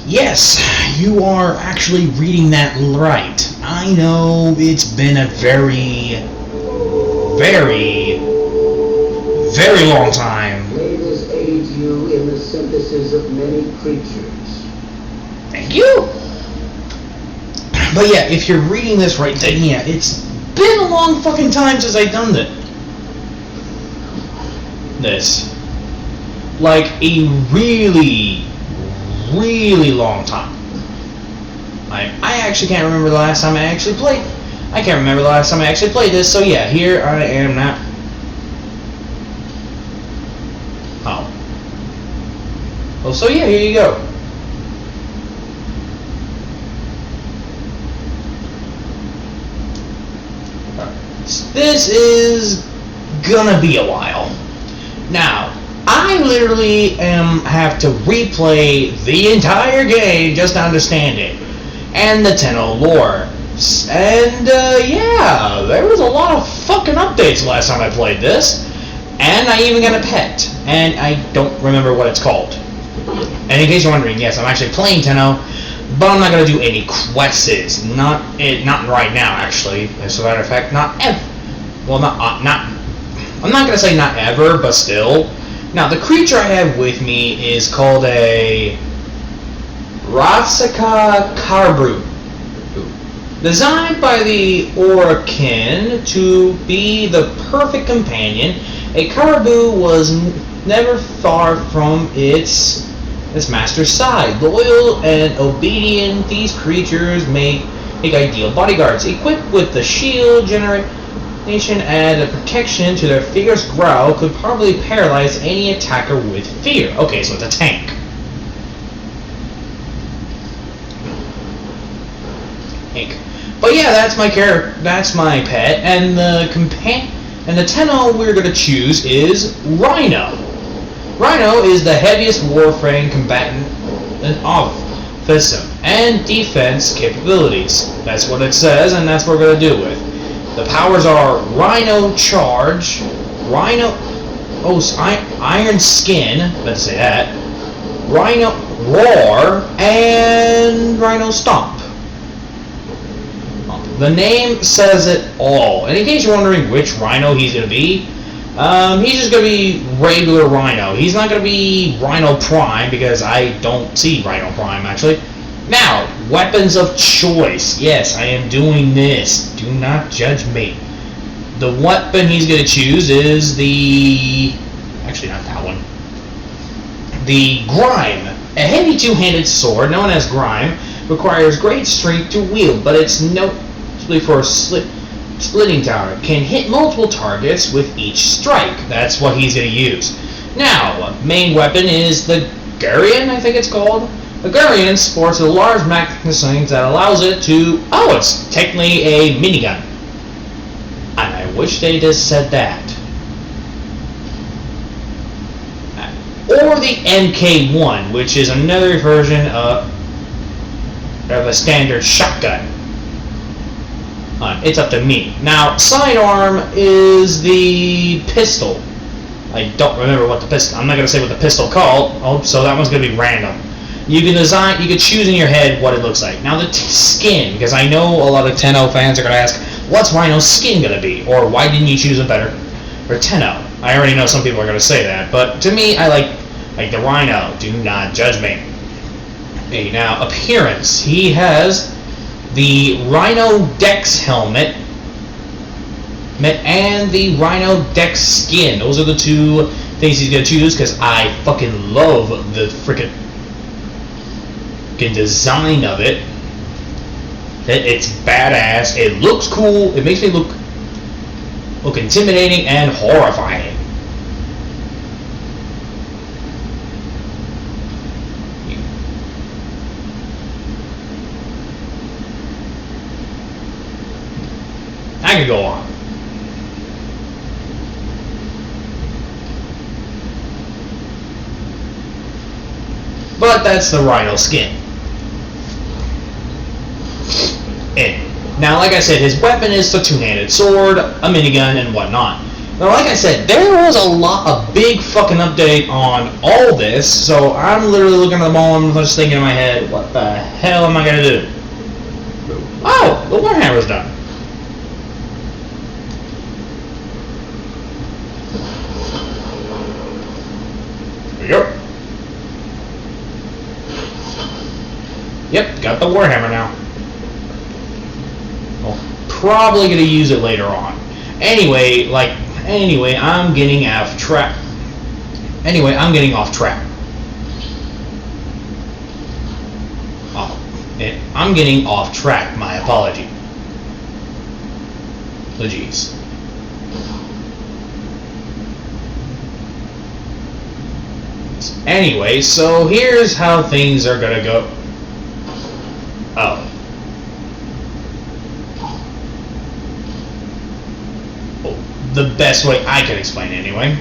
Yes, you are actually reading that right. I know it's been a very, very, very long time. Laters aid you in the synthesis of many creatures. Thank you. But yeah, if you're reading this right, then yeah, it's been a long fucking time since I've done this. Like a really, really long time. I actually can't remember the last time I actually played. I can't remember the last time I actually played this. So yeah, here I am now. Oh, so yeah, here you go. This is gonna be a while. Now, I literally have to replay the entire game just to understand it, and the Tenno lore. And yeah, there was a lot of fucking updates last time I played this, and I even got a pet, and I don't remember what it's called. And in case you're wondering, yes, I'm actually playing Tenno, but I'm not gonna do any quests. Not right now, actually. As a matter of fact, not ever. Well, not. I'm not gonna say not ever, but still. Now, the creature I have with me is called a Rasaka Caribou. Designed by the Orakin to be the perfect companion, a caribou was never far from its master's side. Loyal and obedient, these creatures make ideal bodyguards. Equipped with the shield generation and the protection to their fierce growl, could probably paralyze any attacker with fear. Okay, so it's a tank. But yeah, that's my character. That's my pet, and the Tenno we're gonna choose is Rhino. Rhino is the heaviest warframe combatant of offensive and defense capabilities. That's what it says, and that's what we're gonna do with. The powers are Rhino Charge, Iron Skin. Let's say that. Rhino Roar and Rhino Stomp. The name says it all. And in case you're wondering which Rhino he's going to be, he's just going to be regular Rhino. He's not going to be Rhino Prime, because I don't see Rhino Prime, actually. Now, weapons of choice. Yes, I am doing this. Do not judge me. The weapon he's going to choose is the... Actually, not that one. The Grime. A heavy two-handed sword, known as Grime, requires great strength to wield, but it's for a splitting tower. Can hit multiple targets with each strike. That's what he's going to use. Now, main weapon is the Gurion, I think it's called. The Gurion sports a large magazine that allows it to... Oh, it's technically a minigun. And I wish they just said that. Or the MK1, which is another version of a standard shotgun. It's up to me. Now, sidearm is the pistol. I don't remember what the pistol... I'm not going to say what the pistol called. Oh, so that one's going to be random. You can choose in your head what it looks like. Now, the skin, because I know a lot of Tenno fans are going to ask, what's Rhino's skin going to be? Or why didn't you choose a better for Tenno? I already know some people are going to say that, but to me, I like the Rhino. Do not judge me. Okay, now, appearance. He has the Rhino Dex helmet and the Rhino Dex skin. Those are the two things he's going to choose, because I fucking love the frickin' design of it. It's badass. It looks cool. It makes me look intimidating and horrifying. I could go on. But that's the Rhino skin. And now, like I said, his weapon is the two-handed sword, a minigun, and whatnot. Now, like I said, there was a big fucking update on all this, so I'm literally looking at the ball and I'm just thinking in my head, what the hell am I gonna do? Oh, the Warhammer's done. There we go. Yep, got the Warhammer now. Well, probably gonna use it later on. Anyway, I'm getting off track. I'm getting off track. I'm getting off track. My apology. Oh, jeez. Anyway, so here's how things are gonna go. Oh. The best way I can explain it, anyway.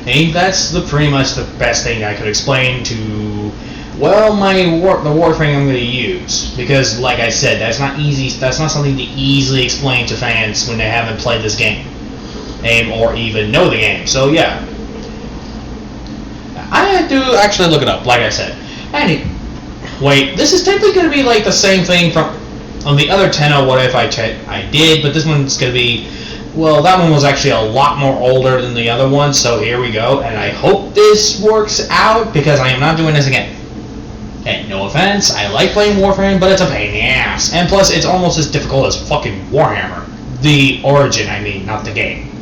Hey, that's pretty much the best thing I could explain to, well, the Warframe I'm going to use, because like I said, that's not something to easily explain to fans when they haven't played this game, or even know the game. So yeah, I had to actually look it up, like I said. Wait, this is typically going to be like the same thing from on the other tenno. What if I did? But this one's going to be. Well, that one was actually a lot more older than the other one, so here we go, and I hope this works out, because I am not doing this again. And no offense, I like playing Warframe, but it's a pain in the ass. And plus, it's almost as difficult as fucking Warhammer. The origin, I mean, not the game.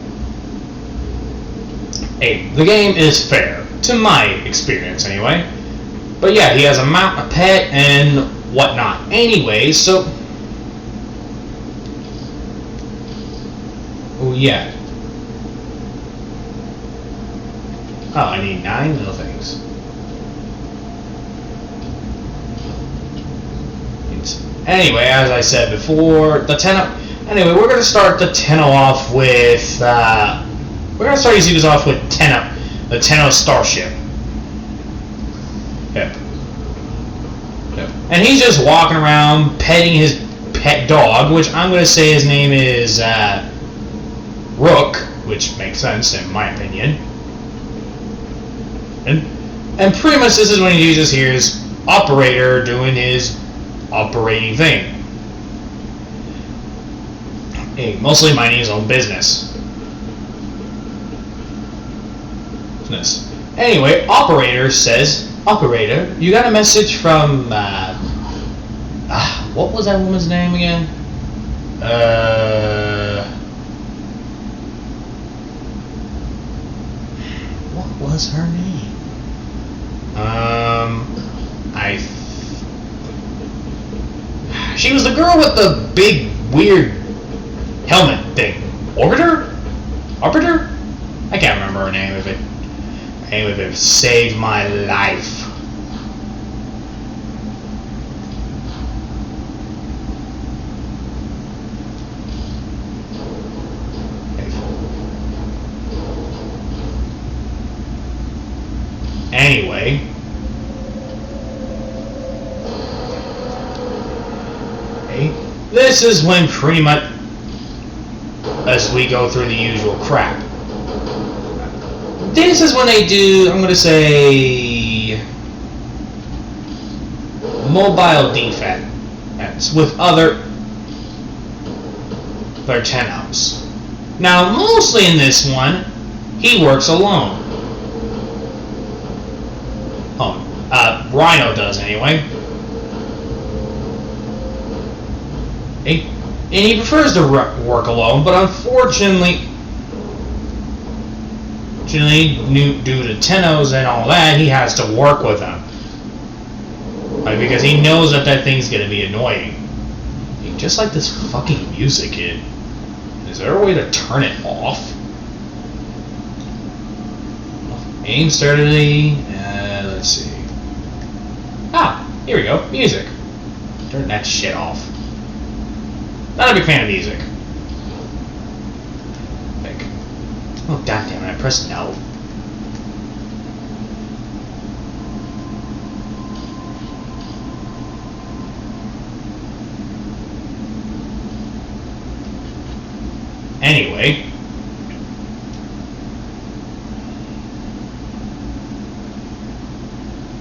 Hey, the game is fair, to my experience anyway. But yeah, he has a mount, a pet, and whatnot. Anyway, so... Oh, yeah. Oh, I need 9 little things. Anyway, as I said before, the tenno... Anyway, we're going to start the tenno off with... we're going to start using this off with tenno. The tenno Starship. Yep. And he's just walking around petting his pet dog, which I'm going to say his name is... Rook, which makes sense in my opinion. And pretty much this is when he uses here his operator doing his operating thing. Hey, mostly minding his own business. Anyway, operator says, operator, you got a message from what was that woman's name again? What was her name? She was the girl with the big, weird helmet thing. Orbiter? I can't remember her name of it. It saved my life. Anyway, this is when pretty much as we go through the usual crap. This is when they do, I'm going to say, mobile defense with other tennos. Now, mostly in this one, he works alone. Rhino does anyway. And he prefers to work alone, but unfortunately, due to tennos and all that, he has to work with them. Because he knows that thing's gonna be annoying. Just like this fucking music, kid. Is there a way to turn it off? Aim steadily. Let's see. Here we go. Music. Turn that shit off. Not a big fan of music. Oh, goddamn it, I pressed no. Anyway.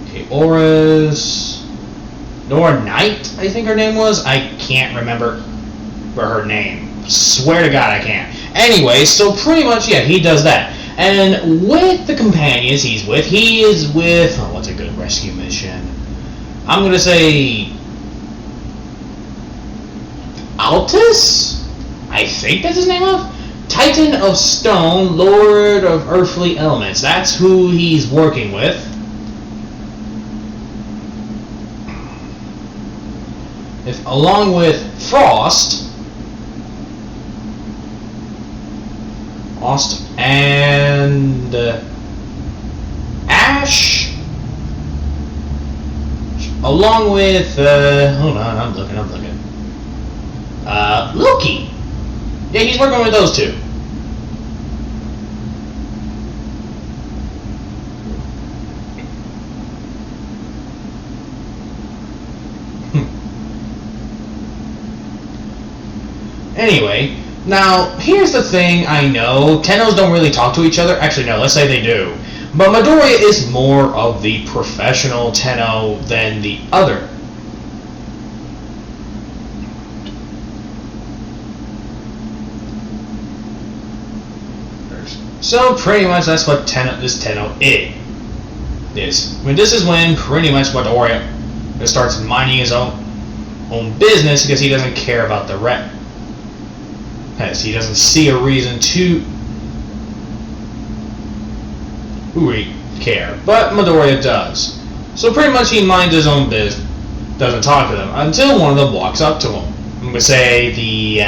Okay, Aura's... Nora Knight, I think her name was. I can't remember her name. Swear to God I can't. Anyway, so pretty much, yeah, he does that. And with the companions he is with... Oh, what's a good rescue mission? I'm going to say... Altus? I think that's his name of? Titan of Stone, Lord of Earthly Elements. That's who he's working with. Along with Frost and Ash, along with hold on, I'm looking. Loki. Yeah, he's working with those two. Anyway, now, here's the thing I know. Tennos don't really talk to each other. Actually, no, let's say they do. But Midoriya is more of the professional Tenno than the other. So, pretty much, that's what this Tenno is. This is when, pretty much, Midoriya starts minding his own business because he doesn't care about the rest. He doesn't see a reason to care, but Midoriya does. So pretty much he minds his own business, doesn't talk to them until one of them walks up to him. I'm gonna say the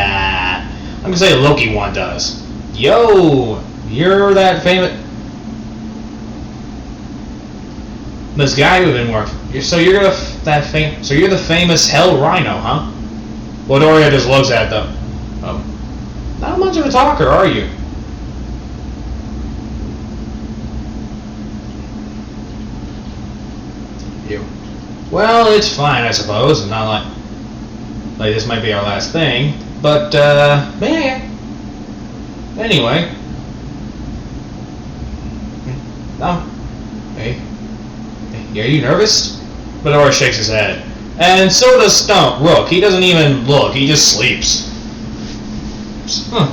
Loki one does. Yo, you're that famous. This guy we've been working. So you're the famous Hell Rhino, huh? Midoriya just looks at them. Not much of a talker, are you? You. Well, it's fine, I suppose. Not like this might be our last thing, but yeah. Anyway. Oh. Hey. Are you nervous? Midoriya shakes his head, and so does Stump. Rook. He doesn't even look. He just sleeps. Huh.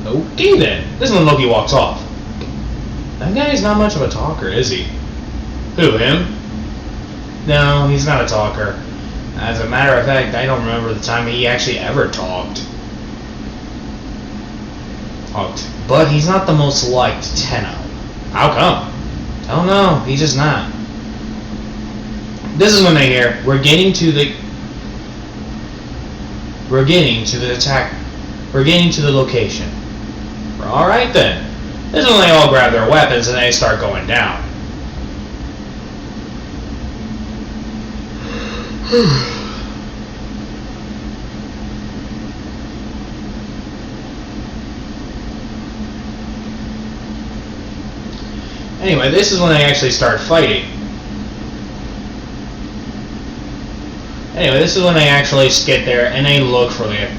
Okay then. This is when Loki walks off. That guy's not much of a talker, is he? Who, him? No, he's not a talker. As a matter of fact, I don't remember the time he actually ever talked. But he's not the most liked Tenno. How come? I don't know. He's just not. This is when they hear, we're getting to the location. Alright then. This is when they all grab their weapons and they start going down. Anyway, this is when they actually start fighting. Anyway, this is when they actually get there and they look for them.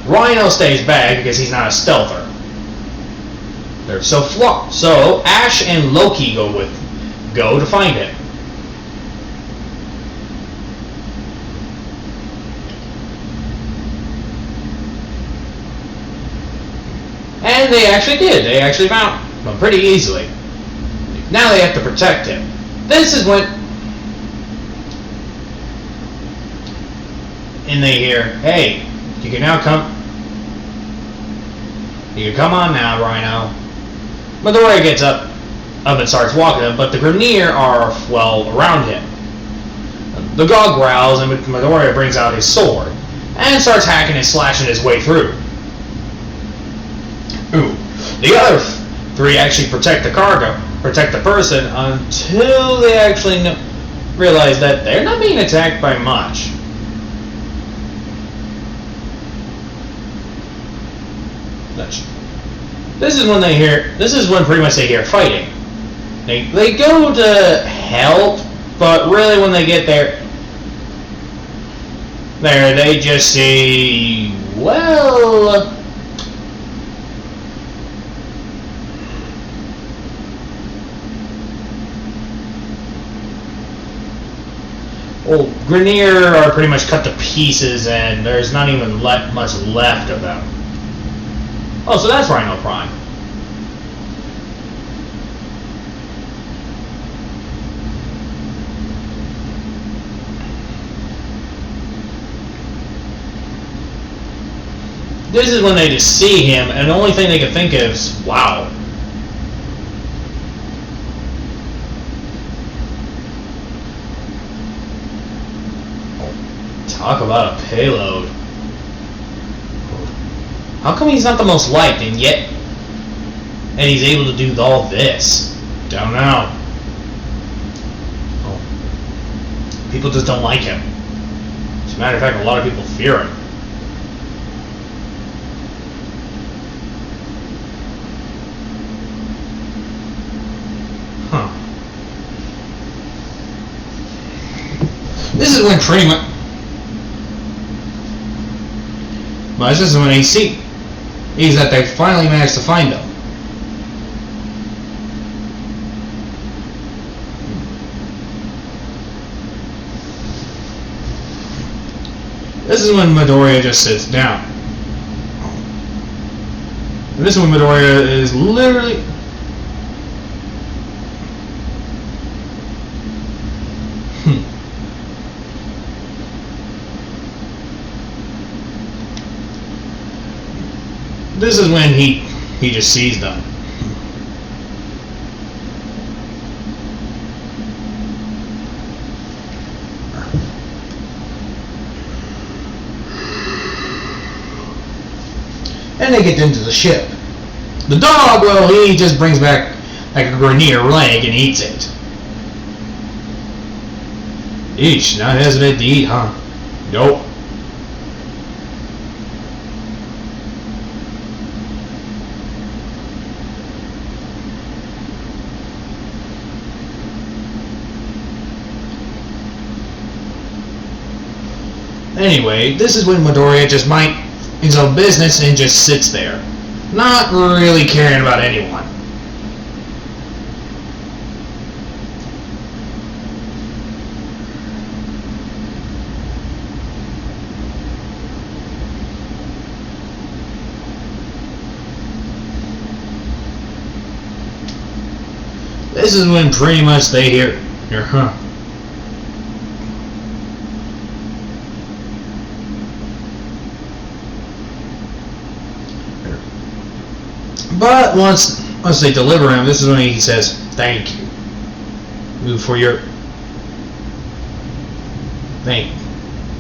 Rhino stays back because he's not a stealther. So Ash and Loki go to find him. And they actually did. They actually found him pretty easily. Now they have to protect him. This is when... And they hear, hey, you can now come... You can come on now, Rhino. Midoriya gets up and starts walking him, but the Grineer are, well, around him. The dog growls, and Midoriya brings out his sword, and starts hacking and slashing his way through. Ooh. The other three actually protect the person, until they actually realize that they're not being attacked by much. This is when pretty much they hear fighting. They go to help, but really when they get there, There, they just say, well... Well, Grenier are pretty much cut to pieces, and there's not even much left of them. Oh, so that's Rhino Prime. This is when they just see him, and the only thing they can think of is, wow. Talk about a payload. How come he's not the most liked, and yet, and he's able to do all this? Don't know. Oh. People just don't like him. As a matter of fact, a lot of people fear him. Huh. This is when pretty much... But this is when they see is that they finally managed to find them. This is when Midoriya just sits down. And this is when Midoriya is literally... This is when he just sees them. And they get into the ship. The dog, well, he just brings back like a Grenier leg and eats it. Eesh, not hesitant to eat, huh? Nope. Anyway, this is when Midoriya just minds his own business and just sits there, not really caring about anyone. This is when pretty much they hear, huh? But once they deliver him, this is when he says, "Thank you for your thank."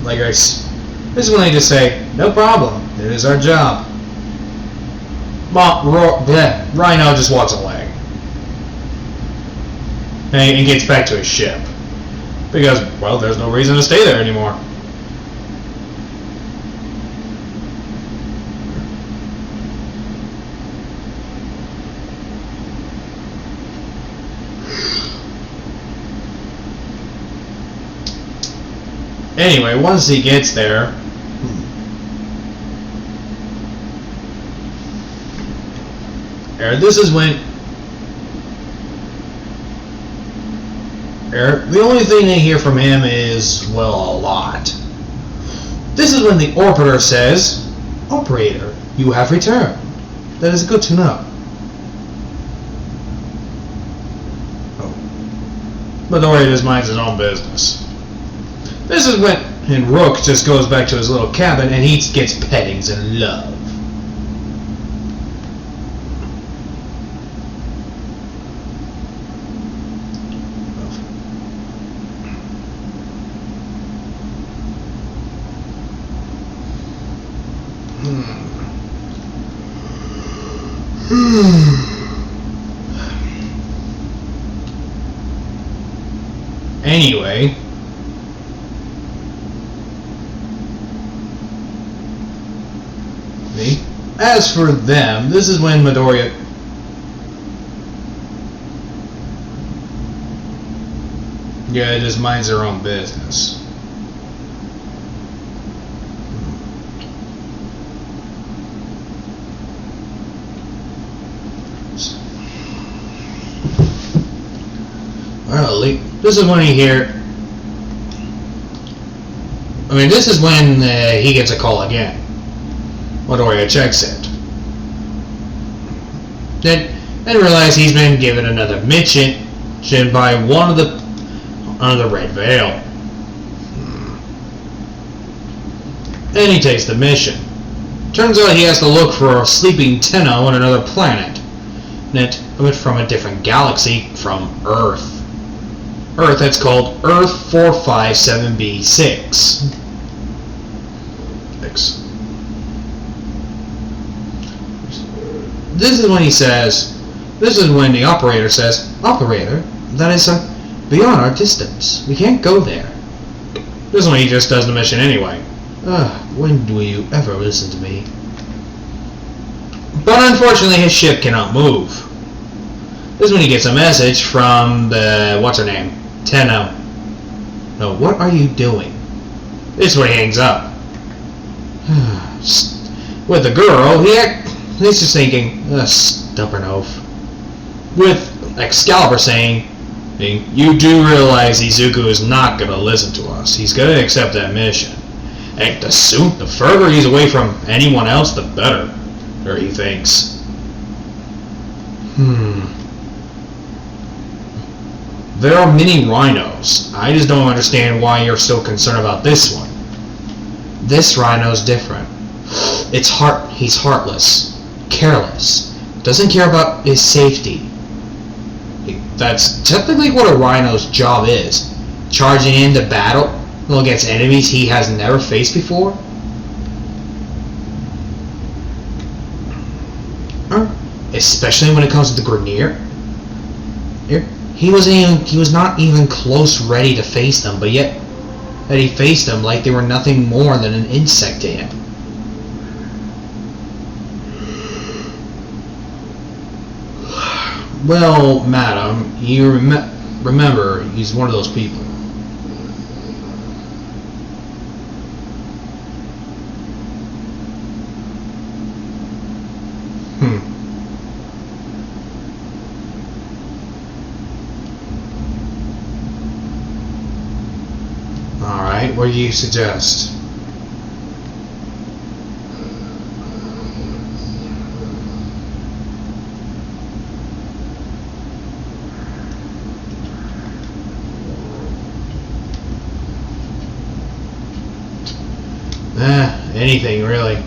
This is when they just say, "No problem. It is our job." Rhino just walks away and gets back to his ship because, well, there's no reason to stay there anymore. Anyway, once he gets there, this is when the only thing they hear from him is, well, a lot. This is when the Orbiter says, "Operator, you have returned. That is good to know." Midoriya just minds his own business. This is when Rook just goes back to his little cabin and he gets pettings and love. Anyway, as for them, this is when Midoriya just minds their own business. This is when this is when he gets a call again. Midoriya checks it. Then realize he's been given another mission by one of the Red Veil. And he takes the mission. Turns out he has to look for a sleeping Tenno on another planet. And from a different galaxy from Earth. Earth, that's called Earth 457b6. This is when the operator says, "Operator, that is beyond our distance. We can't go there." This is when he just does the mission anyway. When will you ever listen to me? But unfortunately his ship cannot move. This is when he gets a message from the, what's her name? Tenno. No, what are you doing? This is when he hangs up. With the girl, he's just thinking, stubborn oaf. With Excalibur saying, you do realize Izuku is not going to listen to us. He's going to accept that mission. And the further he's away from anyone else, the better. Or he thinks. There are many rhinos. I just don't understand why you're so concerned about this one. This rhino's different. He's heartless. Careless. Doesn't care about his safety. That's technically what a rhino's job is. Charging into battle against enemies he has never faced before. Especially when it comes to Grenier. He was not even close ready to face them, but yet that he faced them like they were nothing more than an insect to him. Well, madam, you remember he's one of those people. Alright, what do you suggest? Anything really.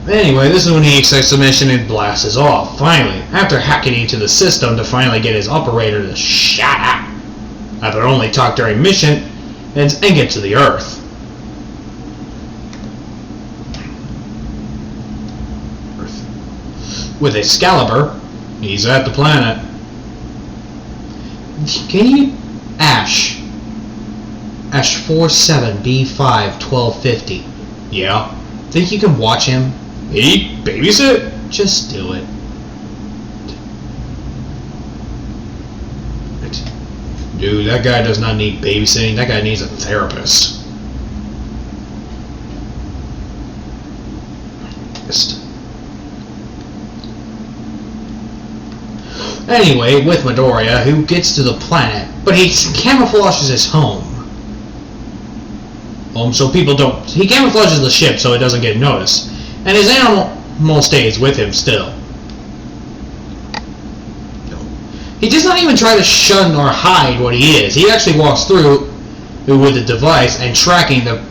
Anyway, this is when he accepts the mission and blasts off. Finally, after hacking into the system to finally get his operator to shut up. After only talk during mission and get to the Earth. With Excalibur, he's at the planet. Can you Ash 47B51250? Yeah. Think you can watch him? He babysit? Just do it. Dude, that guy does not need babysitting. That guy needs a therapist. Anyway, with Midoriya, who gets to the planet, but he camouflages his home. So people don't... He camouflages the ship so it doesn't get noticed. And his animal stays with him still. He does not even try to shun or hide what he is. He actually walks through with the device and tracking the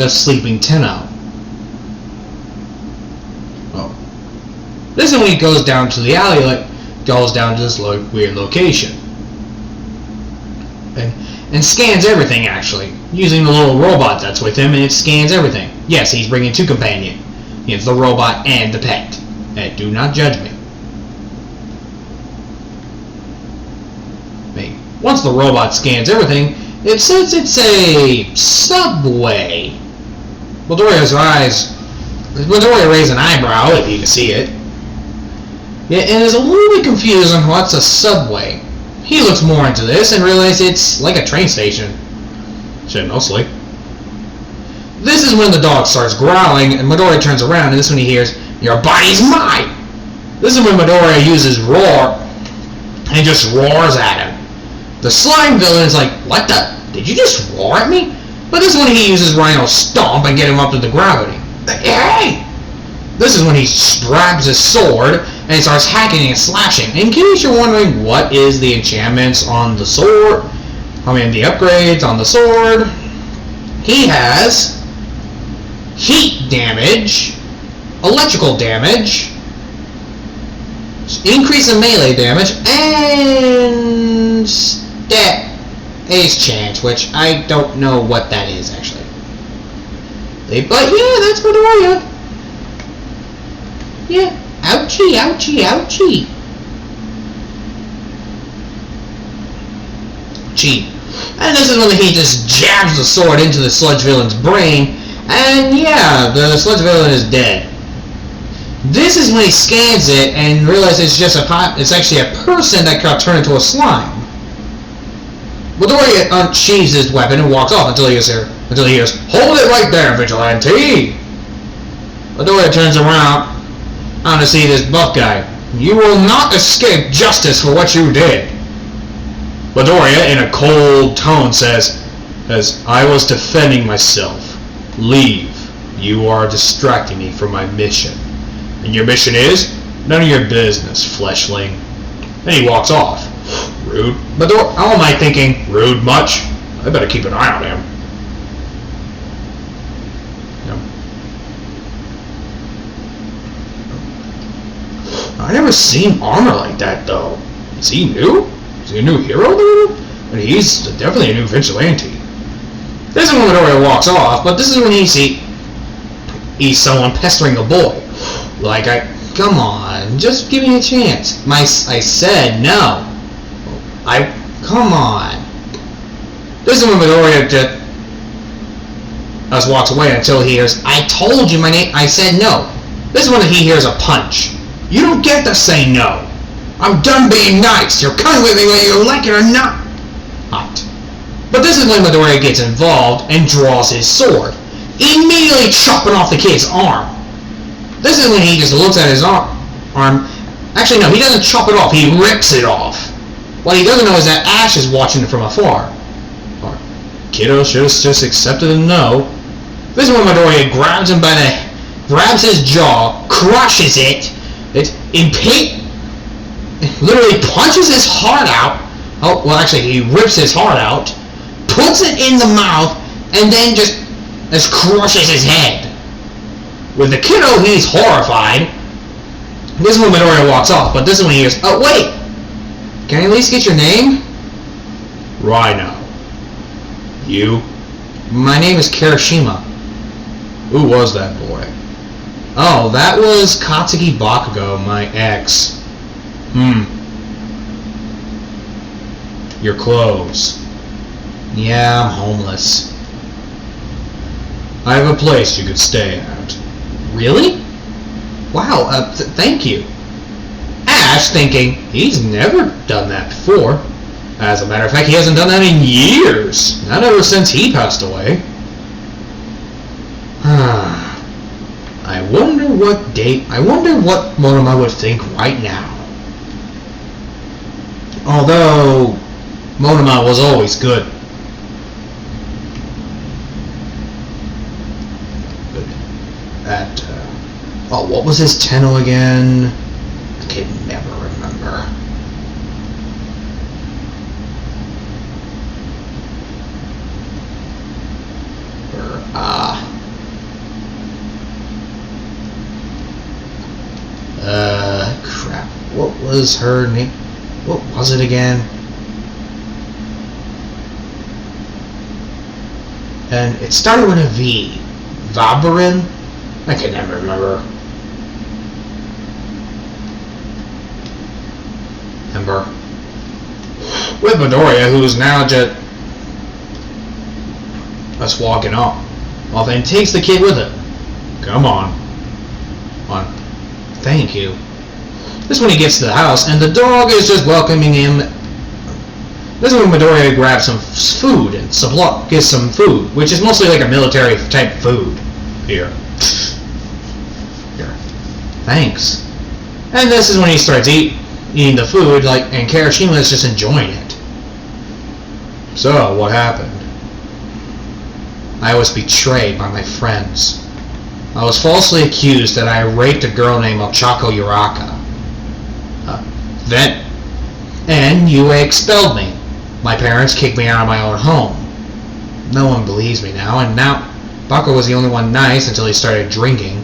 sleeping Tenno. This is when he goes down to the alley, goes down to this weird location. And scans everything, actually. Using the little robot that's with him, and it scans everything. Yes, he's bringing two companions. It's the robot and the pet. And do not judge me. Once the robot scans everything, it says it's a subway. Midoriya raised an eyebrow, if you can see it. Yeah, and is a little bit confused on what's a subway. He looks more into this and realizes it's like a train station. Shit, mostly. This is when the dog starts growling, and Midoriya turns around, and this is when he hears, "Your body's mine!" This is when Midoriya uses roar, and just roars at him. The slime villain is like, "What the? Did you just roar at me?" But this is when he uses Rhino's stomp and get him up to the gravity. Hey! This is when he grabs his sword and starts hacking and slashing. In case you're wondering what is the enchantments on the sword, the upgrades on the sword, he has heat damage, electrical damage, increase in melee damage, and stat ace chance, which I don't know what that is actually. But yeah, that's Midoriya. Yeah, ouchie, ouchie, ouchie. Gee. And this is when he just jabs the sword into the sludge villain's brain, and yeah, the sludge villain is dead. This is when he scans it and realizes it's actually a person that got turned into a slime. Midoriya unsheathes his weapon and walks off until he hears, "Hold it right there, Vigilante!" Midoriya turns around to see this buff guy. "You will not escape justice for what you did." Midoriya, in a cold tone, says, "As I was defending myself. Leave. You are distracting me from my mission. And your mission is? None of your business, fleshling." Then he walks off. Rude. But how am I thinking? Rude much? I better keep an eye on him. I never seen armor like that though. Is he new? Is he a new hero though? And he's definitely a new vigilante. This is when Midoriya walks off, but this is when he sees someone pestering a boy. Come on, just give me a chance. I said no. Come on. This is when Midoriya just walks away until he hears, "I told you my name." I said no. This is when he hears a punch. "You don't get to say no. I'm done being nice. You're coming with me whether you like it or not." Hot. But this is when Midoriya gets involved and draws his sword, immediately chopping off the kid's arm. This is when he just looks at his arm. Actually, no, he doesn't chop it off. He rips it off. What he doesn't know is that Ash is watching it from afar. Kiddo should have just accepted a no. This is when Midoriya grabs him grabs his jaw, crushes it, literally punches his heart out. Oh, well, actually, he rips his heart out, puts it in the mouth, and then just crushes his head. With the kiddo, he's horrified. This is when Midoriya walks off, but this is when he goes, "Oh, wait! Can I at least get your name?" "Rhino." "You?" "My name is Kirishima." "Who was that boy?" "Oh, that was Katsuki Bakugo, my ex." "Your clothes." "Yeah, I'm homeless." "I have a place you could stay at." "Really? Wow, thank you." Ash thinking, he's never done that before. As a matter of fact, he hasn't done that in years. Not ever since he passed away. I wonder what Monoma would think right now. Although, Monoma was always good. What was his tenno again? I can never remember. Crap. What was her name? What was it again? And it started with a V. Vabarin? I can never remember. With Midoriya, who's now just walking off. Well, then takes the kid with him. Come on. Thank you. This is when he gets to the house, and the dog is just welcoming him. This is when Midoriya grabs some food and gets some food, which is mostly like a military type food. Here. Thanks. And this is when he starts eating the food, and Kirishima is just enjoying it. So, what happened? I was betrayed by my friends. I was falsely accused that I raped a girl named Ochako Uraka. And you expelled me. My parents kicked me out of my own home. No one believes me now, and now Baka was the only one nice until he started drinking.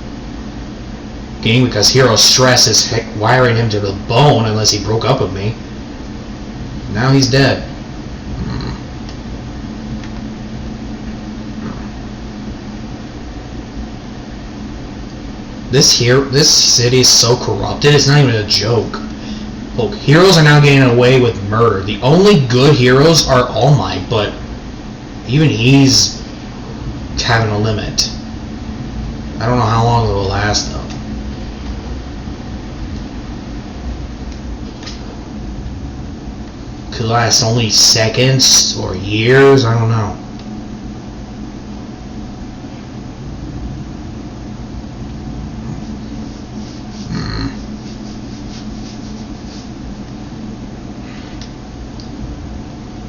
Because Hiro's stress is wiring him to the bone unless he broke up with me. Now he's dead. This city is so corrupted, it's not even a joke. Look, heroes are now getting away with murder. The only good heroes are All Might, but even he's having a limit. I don't know how long it will last, though. Could last only seconds or years, I don't know.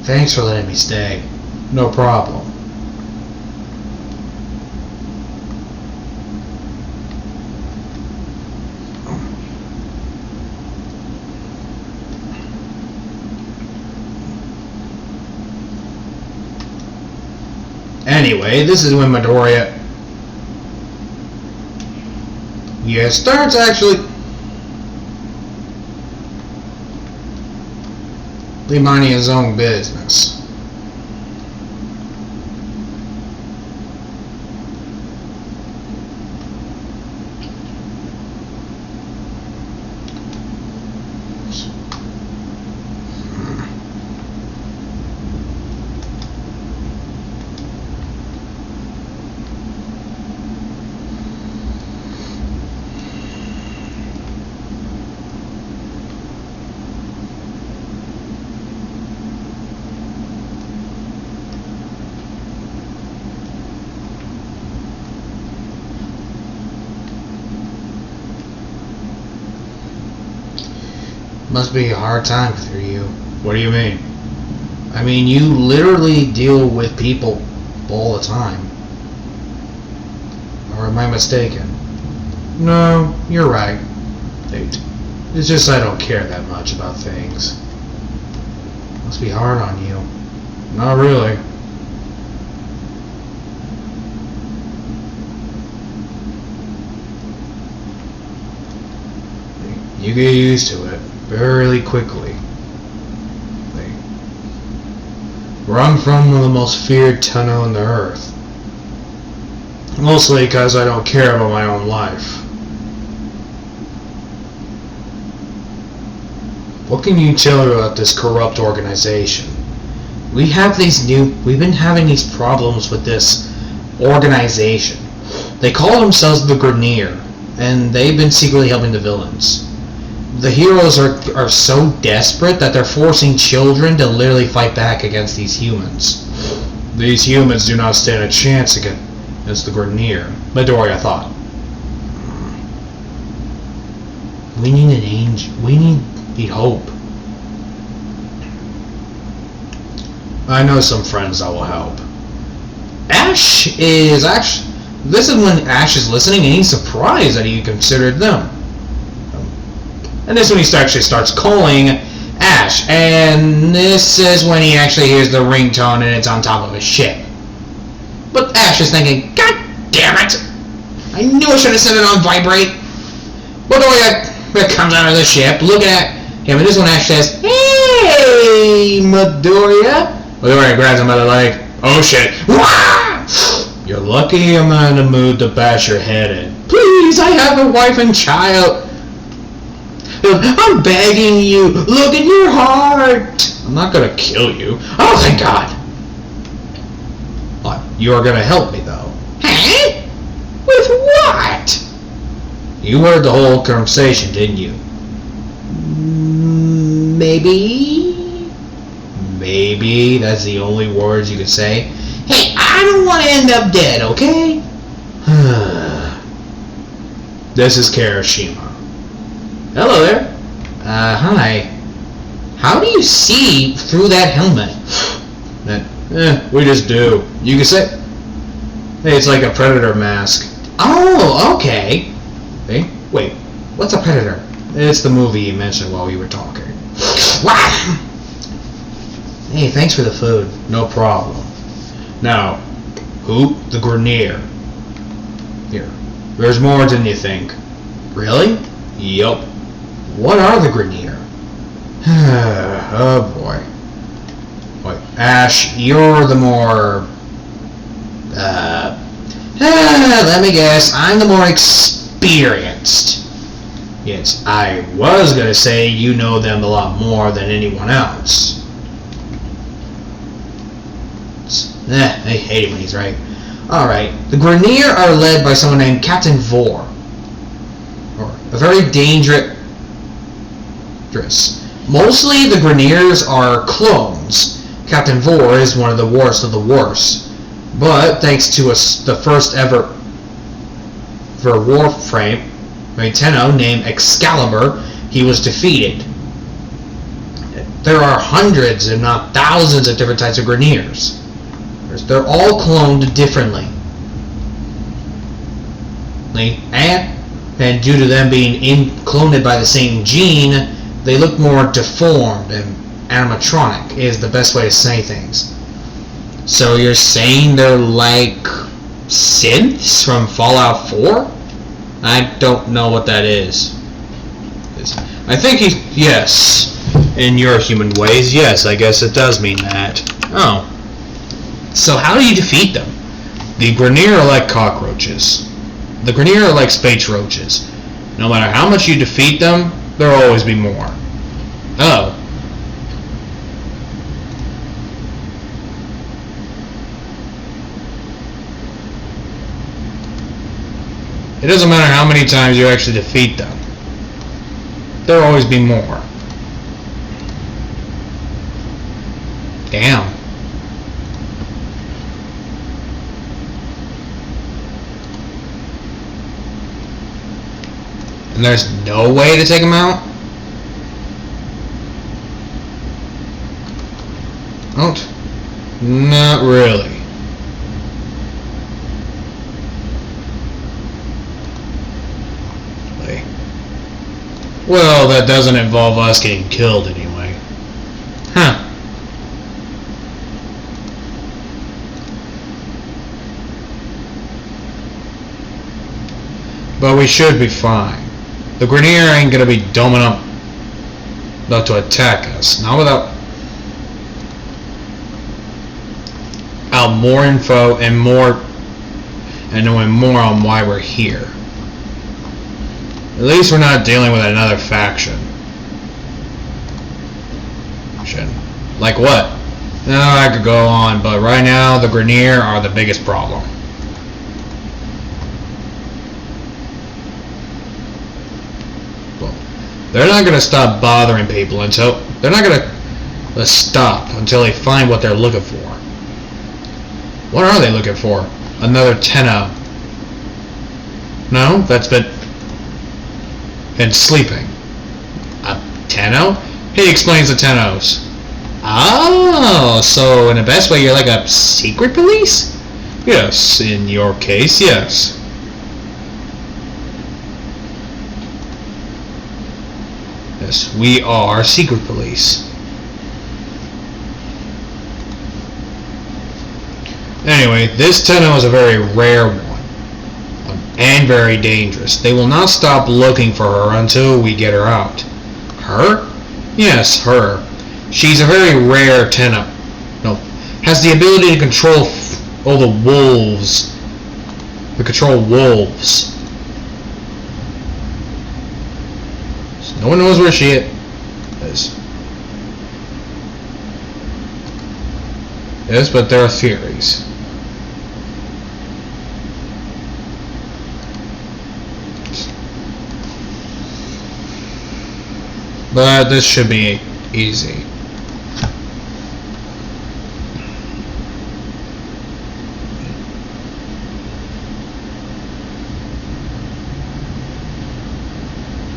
Thanks for letting me stay. No problem. Anyway, this is when Midoriya starts actually minding his own business. Must be a hard time for you. What do you mean? I mean, you literally deal with people all the time. Or am I mistaken? No, you're right. It's just I don't care that much about things. Must be hard on you. Not really. You get used to it very quickly. Where I'm from, one of the most feared tenno on the earth. Mostly because I don't care about my own life. What can you tell me about this corrupt organization? We've been having these problems with this organization. They call themselves the Grenier, and they've been secretly helping the villains. The heroes are so desperate that they're forcing children to literally fight back against these humans. These humans do not stand a chance against the Grenier, Midoriya thought. We need an angel. We need hope. I know some friends that will help. Ash is actually... This is when Ash is listening and he's surprised that he considered them. And this is when he actually starts calling Ash. And this is when he actually hears the ringtone and it's on top of his ship. But Ash is thinking, God damn it! I knew I should have set it on vibrate. Midoriya comes out of the ship, looking at him, and this one Ash says, Hey, Midoriya! Midoriya grabs him by the leg. Oh shit. Wah! You're lucky I'm not in the mood to bash your head in. Please, I have a wife and child. I'm begging you, look at your heart. I'm not gonna kill you. Oh, thank God. What? You're gonna help me, though. Huh? With what? You heard the whole conversation, didn't you? Maybe that's the only words you could say. Hey, I don't want to end up dead, okay? This is Kirishima. Hello there. Hi. How do you see through that helmet? We just do. You can say, hey, it's like a predator mask. Oh, okay. Hey, wait, what's a predator? It's the movie you mentioned while we were talking. Hey, thanks for the food. No problem. Now, who? The Grenier. Here. There's more than you think. Really? Yup. What are the Grenier? Oh boy. Wait, Ash, you're the more... let me guess. I'm the more experienced. Yes, I was gonna say you know them a lot more than anyone else. I hate it when he's right. Alright, the Grenier are led by someone named Captain Vor. Or a very dangerous. Mostly the Greniers are clones. Captain Vor is one of the worst of the worst. But thanks to the first ever Warframe, tenno named Excalibur, he was defeated. There are hundreds, if not thousands, of different types of Greniers. They're all cloned differently. And due to them being cloned by the same gene, they look more deformed and animatronic is the best way to say things. So you're saying they're like synths from Fallout 4? I don't know what that is. I think yes. In your human ways, yes, I guess it does mean that. Oh. So how do you defeat them? The Grenier are like cockroaches. The Grenier are like space roaches. No matter how much you defeat them, there'll always be more. Oh. It doesn't matter how many times you actually defeat them. There'll always be more. Damn. And there's no way to take them out? Not really. Well, that doesn't involve us getting killed anyway. Huh. But we should be fine. The Grenier ain't gonna be dumbing up not to attack us. Not without more info and knowing more on why we're here. At least we're not dealing with another faction. Like what? No, I could go on, but right now the Grenier are the biggest problem. Well, they're not going to stop bothering people until they're not going to stop until they find what they're looking for. What are they looking for? Another tenno. No, that's been sleeping. A tenno? He explains the tennos. Oh, so in the best way you're like a secret police? Yes, in your case, yes. Yes, we are secret police. Anyway, this tenno is a very rare one. And very dangerous. They will not stop looking for her until we get her out. Her? Yes, her. She's a very rare tenno. No, has the ability to control all the wolves. To control wolves. So no one knows where she is. Yes, but there are theories. But this should be Easy.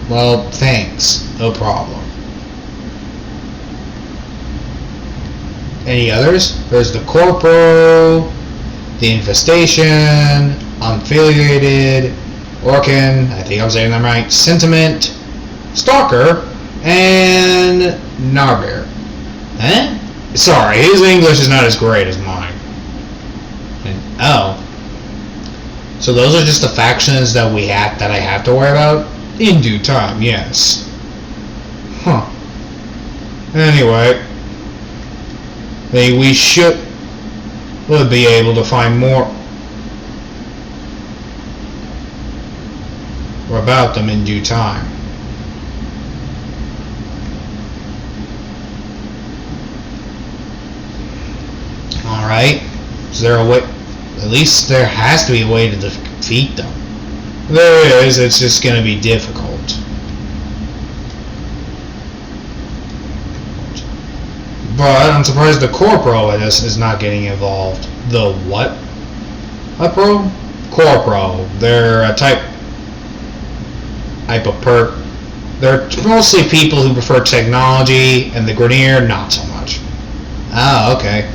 Well, thanks. No problem. Any others? There's the Corporal, the Infestation, Unaffiliated, Orkin, I think I'm saying them right, Sentiment, Stalker, and Narbir. Eh? Sorry, his English is not as great as mine. Oh. So those are just the factions that I have to worry about? In due time, yes. Huh. Anyway, we would be able to find more about them in due time. Alright. Is there a way? At least there has to be a way to defeat them. There is, it's just going to be difficult. But I'm surprised the Corpro in this is not getting involved. The what? A pro? Corpro. They're a type of perk. They're mostly people who prefer technology, and the Grenier, not so much. Ah, okay.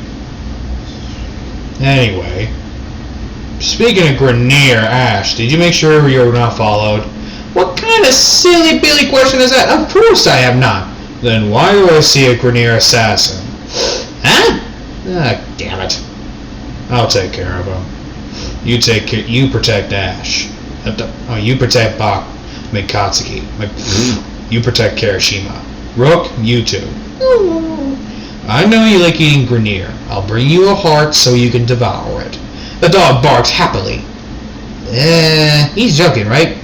Anyway. Speaking of Grenier, Ash, did you make sure you were not followed? What kind of silly Billy question is that? Of course I have not. Then why do I see a Grenier assassin? Huh? Ah, damn it. I'll take care of him. You protect Ash. Oh, you protect Bach Mikatsuki. You protect Kirishima. Rook, you two. I know you like eating Grenier. I'll bring you a heart so you can devour it. The dog barks happily. He's joking, right?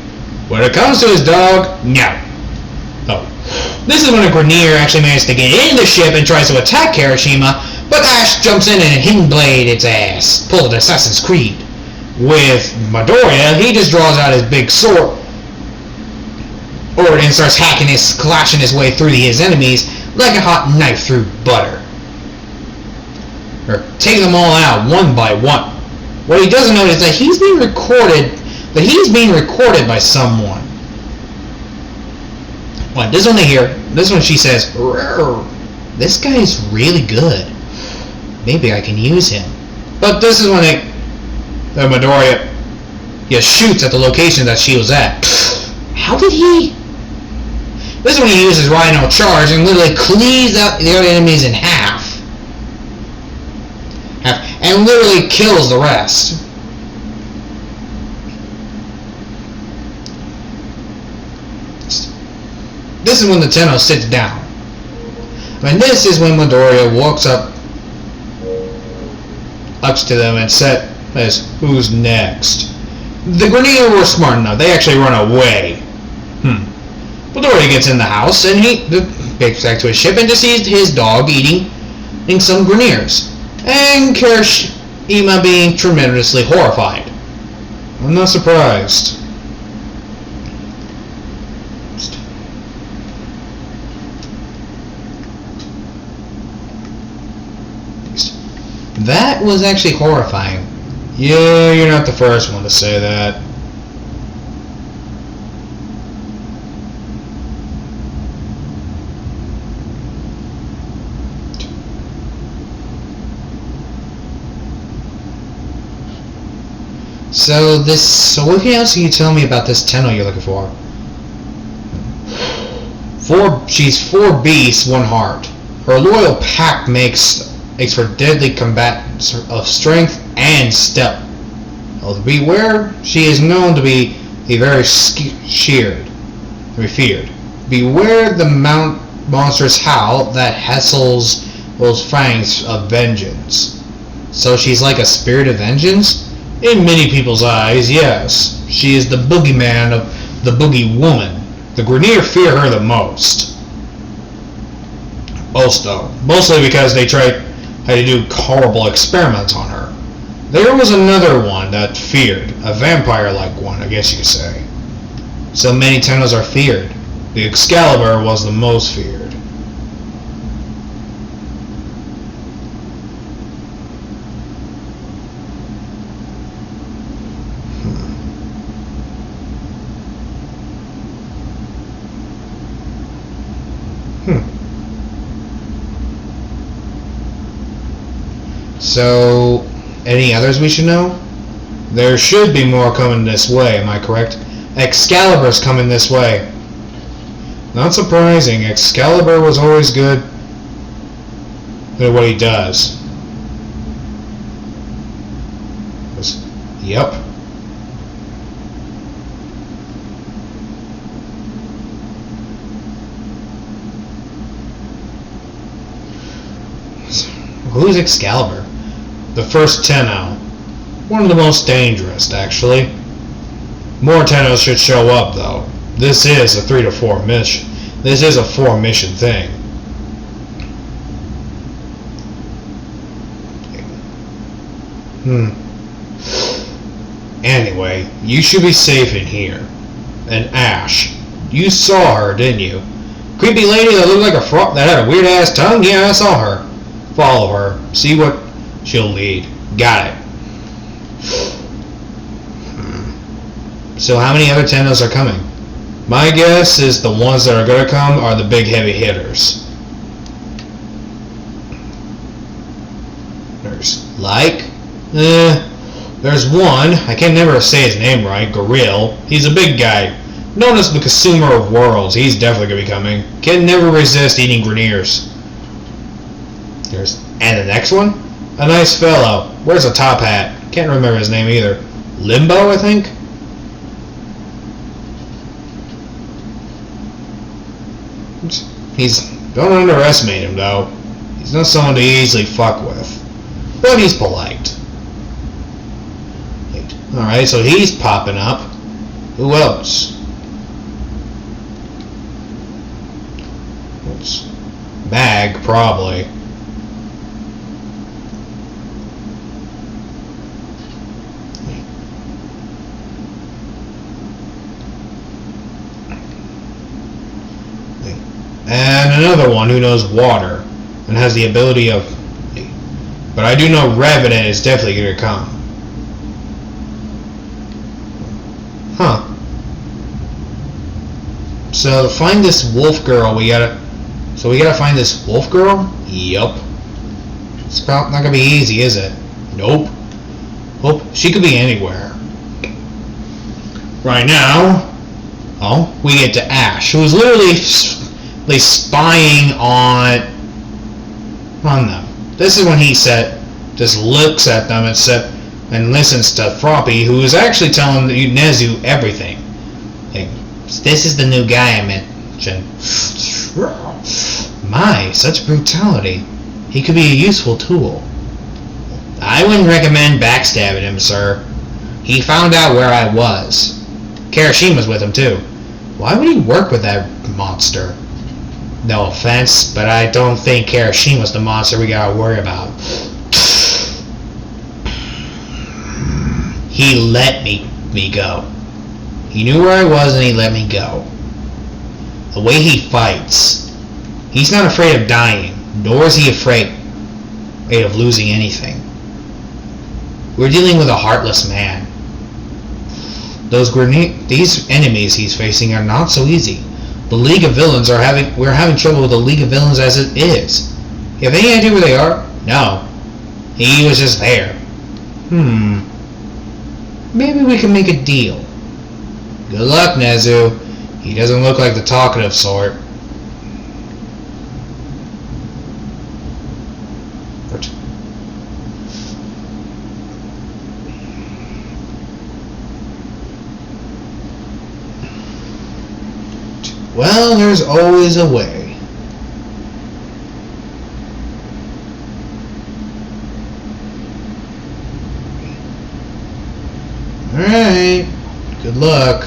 When it comes to his dog, no. Oh. This is when a Grenier actually manages to get into the ship and tries to attack Kirishima, but Ash jumps in and hidden blade its ass. Pulled an Assassin's Creed. With Midoriya, he just draws out his big sword and starts clashing his way through his enemies like a hot knife through butter. Or taking them all out one by one. What he doesn't know is that he's being recorded by someone. What? This one they hear. This one she says, "This guy is really good. Maybe I can use him." But this is when Midoriya shoots at the location that she was at. How did he? This is when he uses Rhino Charge and literally cleaves out the other enemies in half. And literally kills the rest. This is when the Tenno sits down. And this is when Midoriya walks up to them and says, "Who's next?" The Grenier were smart enough. They actually run away. Midoriya gets in the house and he gets back to his ship and just sees his dog eating some Greniers. And Kirishima being tremendously horrified. I'm not surprised. That was actually horrifying. Yeah, you're not the first one to say that. So what else can you tell me about this Tenno you're looking for? She's 4 beasts, 1 heart. Her loyal pack makes for deadly combatants of strength and stealth. Beware, she is known to be very feared. Beware the monstrous howl that hassles those fangs of vengeance. So she's like a spirit of vengeance? In many people's eyes, yes. She is the boogeyman of the boogie woman. The Grenier fear her the most. Mostly because they tried to do horrible experiments on her. There was another one that feared, a vampire-like one, I guess you could say. So many Tennos are feared. The Excalibur was the most feared. So, any others we should know? There should be more coming this way, am I correct? Excalibur's coming this way. Not surprising, Excalibur was always good at what he does. Yep. Who's Excalibur? The first Tenno. One of the most dangerous, actually. More Tennos should show up, though. This is a 3 to 4 mission. This is a 4 mission thing. Anyway, you should be safe in here. And Ash, you saw her, didn't you? Creepy lady that looked like a frog that had a weird ass tongue? Yeah, I saw her. Follow her. See what she'll lead. Got it. So how many other Tennos are coming? My guess is the ones that are going to come are the big heavy hitters. There's there's one, I can never say his name right, Goril. He's a big guy, known as the consumer of worlds. He's definitely going to be coming. Can never resist eating Greniers. And the next one? A nice fellow. Wears a top hat. Can't remember his name either. Limbo, I think? Don't underestimate him, though. He's not someone to easily fuck with. But he's polite. Alright, so he's popping up. Who else? Bag, probably. And another one who knows water and has the ability of... But I do know Revenant is definitely going to come. Huh. So to find this wolf girl, we gotta find this wolf girl? Yup. It's not gonna be easy, is it? Nope. Oh, she could be anywhere. Right now, we get to Ash, who is literally spying on them. This is when he just looks at them and listens to Froppy, who is actually telling Nezu everything. Like, this is the new guy I mentioned. My, such brutality. He could be a useful tool. I wouldn't recommend backstabbing him, sir. He found out where I was. Kirishima's with him, too. Why would he work with that monster? No offense, but I don't think Kirishima's the monster we gotta worry about. He let me go. He knew where I was and he let me go. The way he fights. He's not afraid of dying, nor is he afraid of losing anything. We're dealing with a heartless man. These enemies he's facing are not so easy. The League of Villains we're having trouble with the League of Villains as it is. You have any idea where they are? No. He was just there. Maybe we can make a deal. Good luck, Nezu. He doesn't look like the talkative sort. Well, there's always a way. Alright. Good luck.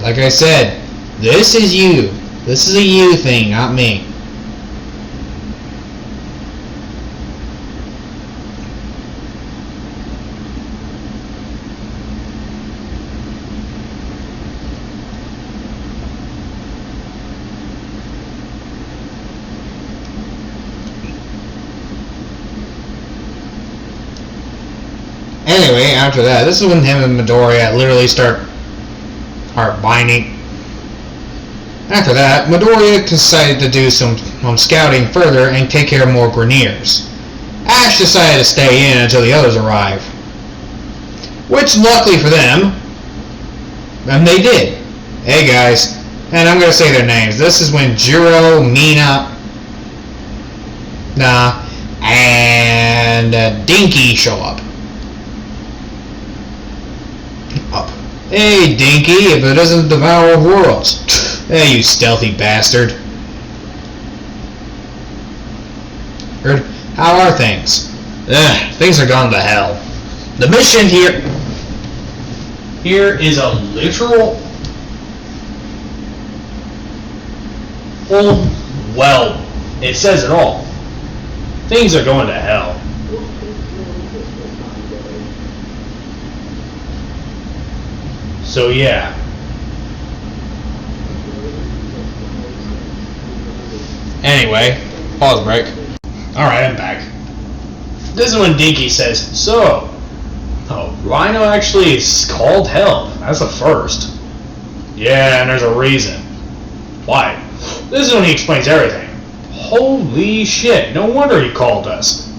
Like I said, this is you. This is a you thing, not me. anyway, after that, this is when him and Midoriya literally start heart binding. After that, Midoriya decided to do some scouting further and take care of more Greniers. Ash decided to stay in until the others arrive. Which, luckily for them, and they did. Hey guys, and I'm gonna say their names. This is when Jiro, Mina, and Dinky show up. Hey Dinky, if it isn't Devourer of Worlds. Hey, you stealthy bastard. How are things? Things are gone to hell. The mission here is a literal... Well, it says it all. Things are going to hell. So yeah. Anyway, pause break. Alright, I'm back. This is when Dinky says, so, Rhino actually is called help. That's the first. Yeah, and there's a reason. Why? This is when he explains everything. Holy shit, no wonder he called us.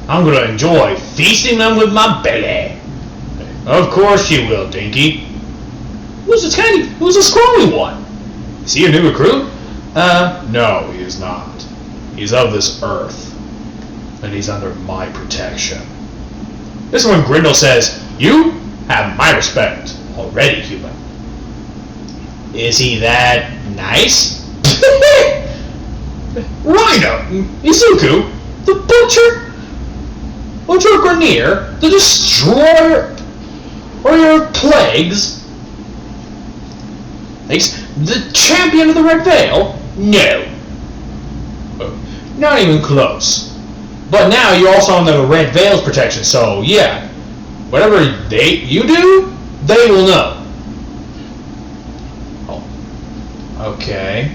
I'm gonna enjoy feasting them with my belly. Of course you will, Dinky. Who's the scrawny one? Is he a new recruit? No, he is not. He's of this earth. And he's under my protection. This is when Grindel says, you have my respect already, human. Is he that nice? Rhino, Izuku, the Butcher Grenier, the Destroyer or your plagues, the champion of the Red Veil? No. Not even close. But now you're also under the Red Veil's protection, so yeah. Whatever you do, they will know. Oh. Okay.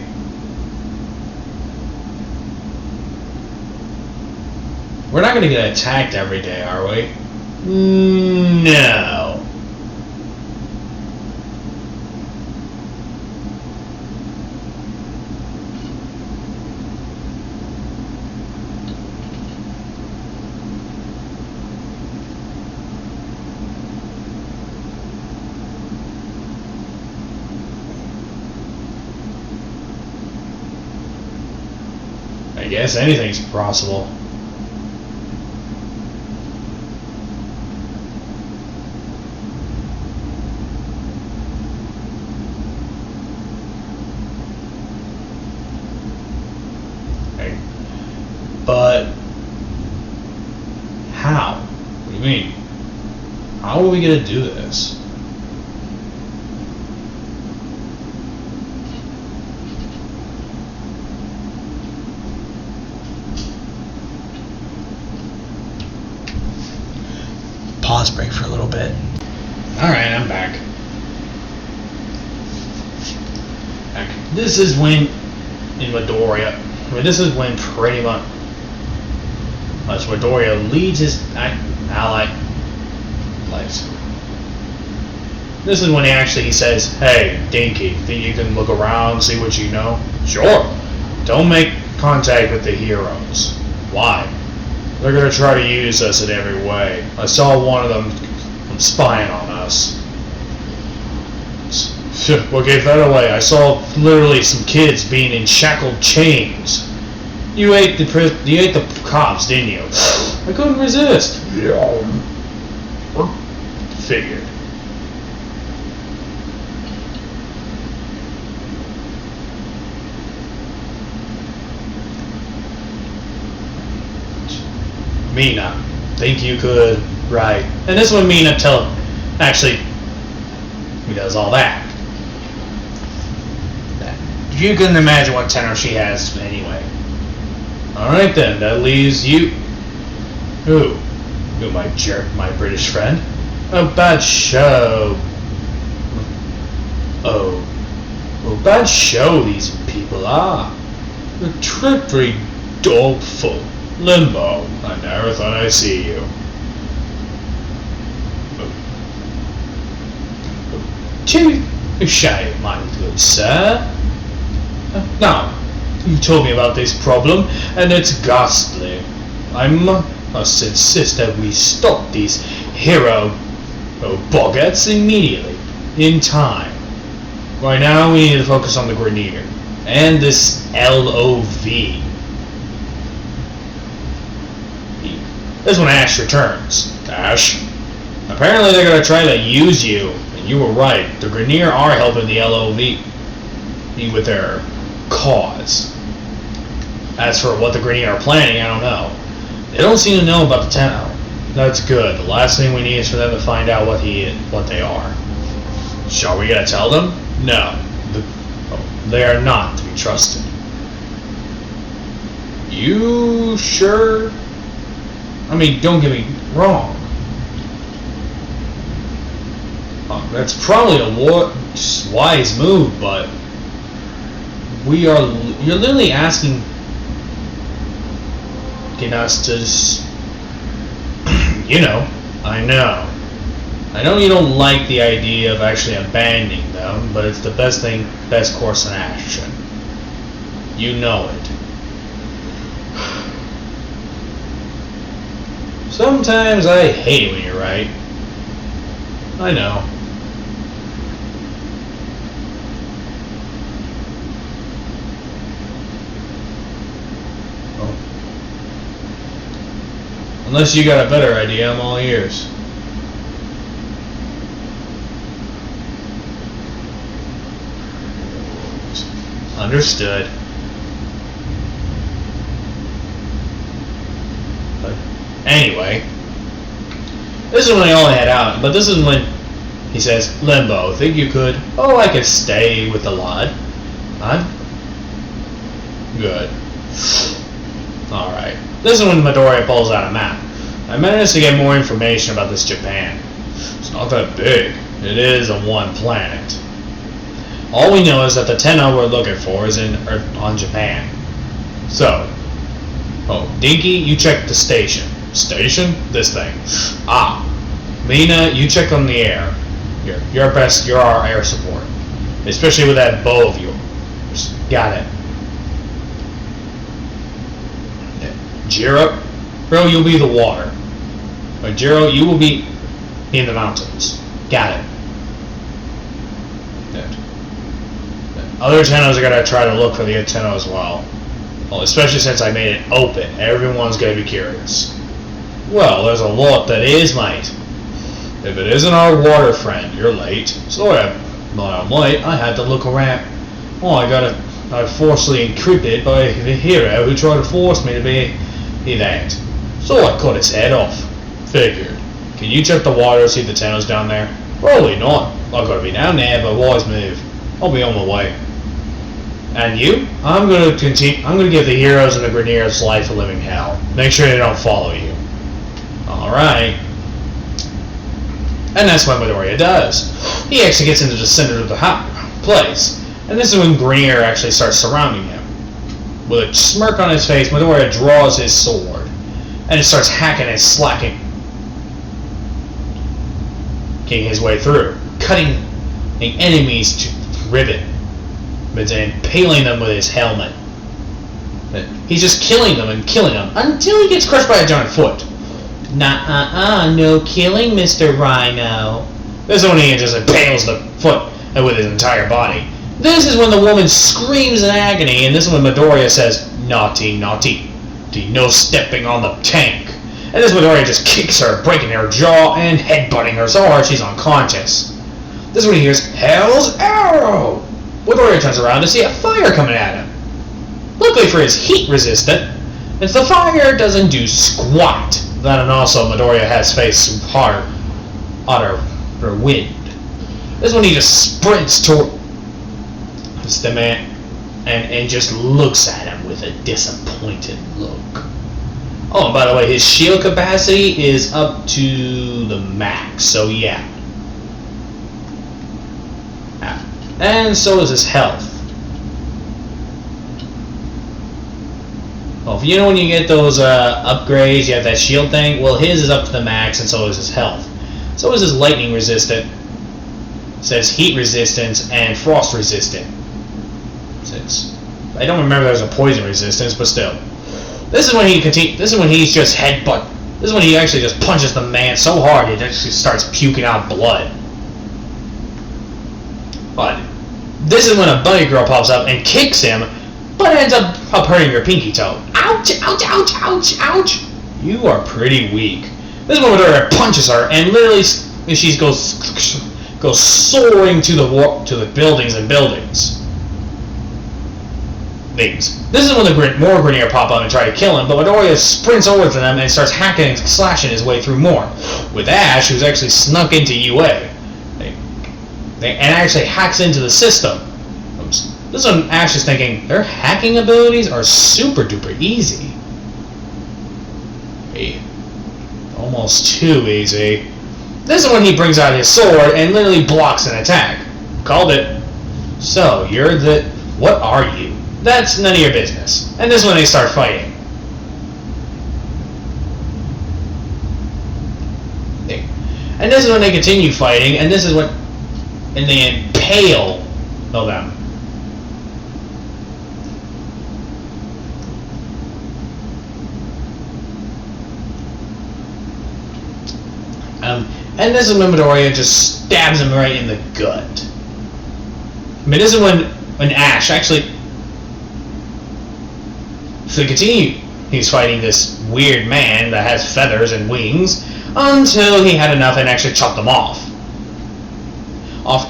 We're not gonna get attacked every day, are we? No. I guess anything's possible. Okay. But how? What do you mean? How are we gonna do this? Pause break for a little bit. Alright, I'm back. This is when, in Midoriya, this is when pretty much Midoriya leads his ally lives. This is when he says, hey, Dinky, think you can look around, see what you know? Sure. Don't make contact with the heroes. Why? They're gonna try to use us in every way. I saw one of them spying on us. What gave that away? I saw literally some kids being in shackled chains. You ate the cops, didn't you? I couldn't resist. Yeah. Figured. Mina, think you could, right? And this one Mina actually, he does all that. You can imagine what tenor she has anyway. Alright then, that leaves you. Who? You my jerk, my British friend? A bad show. Oh, bad show these people are. The trickery dogful. Limbo, I never thought I'd see you. Touche, my good sir. Now, you told me about this problem, and it's ghastly. I must insist that we stop these hero boggarts immediately, in time. Right now, we need to focus on the Grenier, and this LOV. This is when Ash returns. Ash? Apparently they're going to try to use you, and you were right. The Grenier are helping the LOV with their cause. As for what the Grenier are planning, I don't know. They don't seem to know about the Tenno. That's good. The last thing we need is for them to find out what they are. Shall we tell them? No. They are not to be trusted. You sure? I mean, don't get me wrong. That's probably a wise move, but you're literally asking us to just, I know you don't like the idea of actually abandoning them, but it's the best course in action. You know it. Sometimes I hate it when you're right. I know. Oh. Unless you got a better idea, I'm all ears. Understood. But anyway, this is when they all head out, but this is when he says, Limbo, think you could? Oh, I could stay with the lot. I'm good. Alright. This is when Midoriya pulls out a map. I managed to get more information about this Japan. It's not that big. It is a one planet. All we know is that the Tenno we're looking for is on Japan. So, Dinky, you check the station. Station? This thing. Lena, you check on the air. You're our air support. Especially with that bow of yours. Got it. Jiro, bro, you'll be the water. But Jiro, you will be in the mountains. Got it. Other Tennos are going to try to look for the Tenno as well. Well, especially since I made it open. Everyone's going to be curious. Well, there's a lot that is, mate. If it isn't our water friend, you're late. Sorry, I'm late. I had to look around. Oh, I got forcibly encrypted by the hero who tried to force me to be that. So I cut his head off. Figured. Can you check the water, see if the Tenno's down there? Probably not. I've got to be down there, but wise move. I'll be on my way. And you? I'm gonna continue. I'm gonna give the heroes and the Greniers life a living hell. Make sure they don't follow you. All right. And that's what Midoriya does. He actually gets into the center of the place, and this is when Grenier actually starts surrounding him. With a smirk on his face, Midoriya draws his sword, and it starts hacking and slacking, getting his way through, cutting the enemies to ribbon, but then impaling them with his helmet. He's just killing them and killing them until he gets crushed by a giant foot. No killing, Mr. Rhino. This is when he just impales the foot with his entire body. This is when the woman screams in agony, and this is when Midoriya says, naughty, naughty, no stepping on the tank. And this is when Midoriya just kicks her, breaking her jaw and headbutting her so hard she's unconscious. This is when he hears, Hell's Arrow! Midoriya turns around to see a fire coming at him. Luckily for his heat resistant, since the fire doesn't do squat. Then and also Midoriya has faced hard utter wind. This is when he just sprints toward the man and just looks at him with a disappointed look. Oh, and by the way, his shield capacity is up to the max, so yeah. And so is his health. Well, you know when you get those upgrades, you have that shield thing? Well, his is up to the max, and so is his health. So is his lightning resistant. says heat resistance and frost resistant. I don't remember there was a poison resistance, but still. This is when he This is when he's just headbutt. This is when he actually just punches the man so hard it actually starts puking out blood. But this is when a bunny girl pops up and kicks him, but ends up hurting your pinky toe. Ouch! Ouch! Ouch! Ouch! Ouch! You are pretty weak. This is when Midoriya punches her and literally she goes soaring to the buildings and buildings. This is when the more Grenier pop up and try to kill him, but Midoriya sprints over to them and starts hacking and slashing his way through more. With Ash, who's actually snuck into UA. And actually hacks into the system. This is when Ash is thinking, their hacking abilities are super duper easy. Almost too easy. This is when he brings out his sword and literally blocks an attack. Called it. So, you're the... What are you? That's none of your business. And this is when they start fighting. And this is when they continue fighting, and this is when... And they impale them. And this is when Midoriya just stabs him right in the gut. I mean, this is when Ash actually... So they continue, he's fighting this weird man that has feathers and wings until he had enough and actually chopped him off.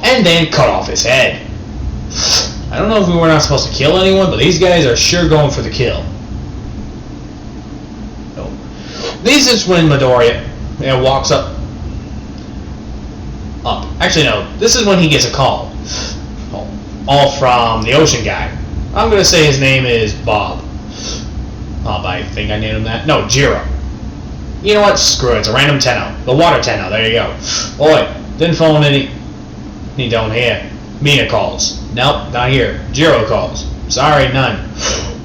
And then cut off his head. I don't know if we were not supposed to kill anyone, but these guys are sure going for the kill. So, this is when Midoriya walks up. Actually, no. This is when he gets a call. All from the ocean guy. I'm going to say his name is Bob. I think I named him that. No, Jiro. You know what? Screw it. It's a random Tenno. The water Tenno. There you go. Oi, didn't phone any... He don't hear. Mina calls. Nope, not here. Jiro calls. Sorry, none.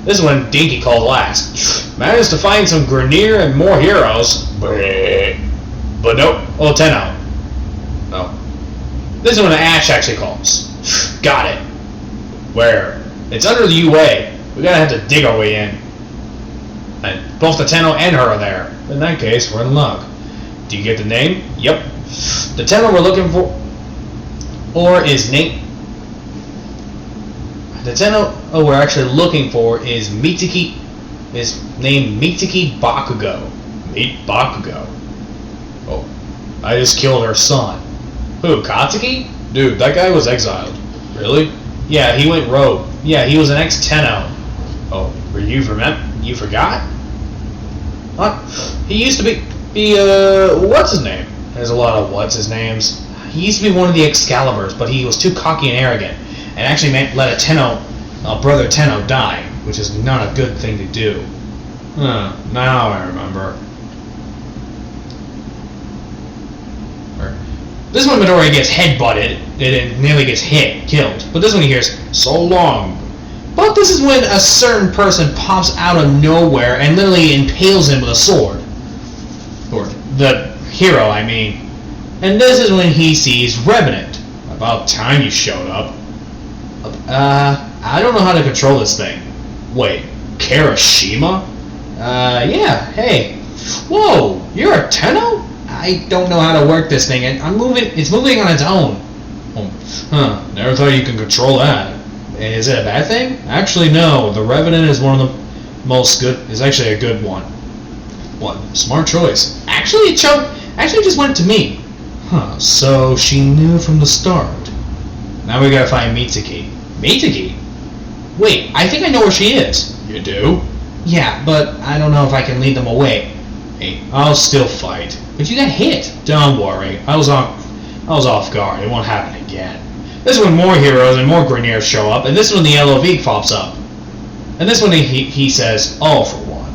This is when Dinky called last. Managed to find some Grenier and more heroes. But nope. Oh, Tenno. No. This is when Ash actually calls. Got it. Where? It's under the UA. We're gonna have to dig our way in. And both the Tenno and her are there. In that case, we're in luck. Do you get the name? Yep. The Tenno we're looking for... Or is name... The Tenno we're actually looking for is Mitsuki... Is named Mitsuki Bakugo. Meet Bakugo. Oh. I just killed her son. Who, Katsuki? Dude, that guy was exiled. Really? Yeah, he went rogue. Yeah, he was an ex-Tenno. Oh, were you you forgot? What? He used to be what's his name? There's a lot of what's his names. He used to be one of the Excaliburs, but he was too cocky and arrogant, and actually let a brother Tenno die, which is not a good thing to do. Now I remember. This one Midoriya gets headbutted, and nearly gets killed. But this one he hears, so long. But this is when a certain person pops out of nowhere and literally impales him with a sword. Or the hero, I mean. And this is when he sees Revenant. About time you showed up. I don't know how to control this thing. Wait, Kirishima? Yeah, hey. Whoa, you're a Tenno? I don't know how to work this thing, and it's moving on its own. Never thought you could control that. Is it a bad thing? Actually, no. The Revenant is one of the most good. Is actually a good one. What? Smart choice. Actually, it just went to me. So she knew from the start. Now we gotta find Mitsuki. Mitsuki? Wait, I think I know where she is. You do? Yeah, but I don't know if I can lead them away. Hey, I'll still fight. But you got hit. Don't worry. I was off guard. It won't happen again. This is when more heroes and more Grenier show up, and this is when the LOV pops up. And this one he says, all for one.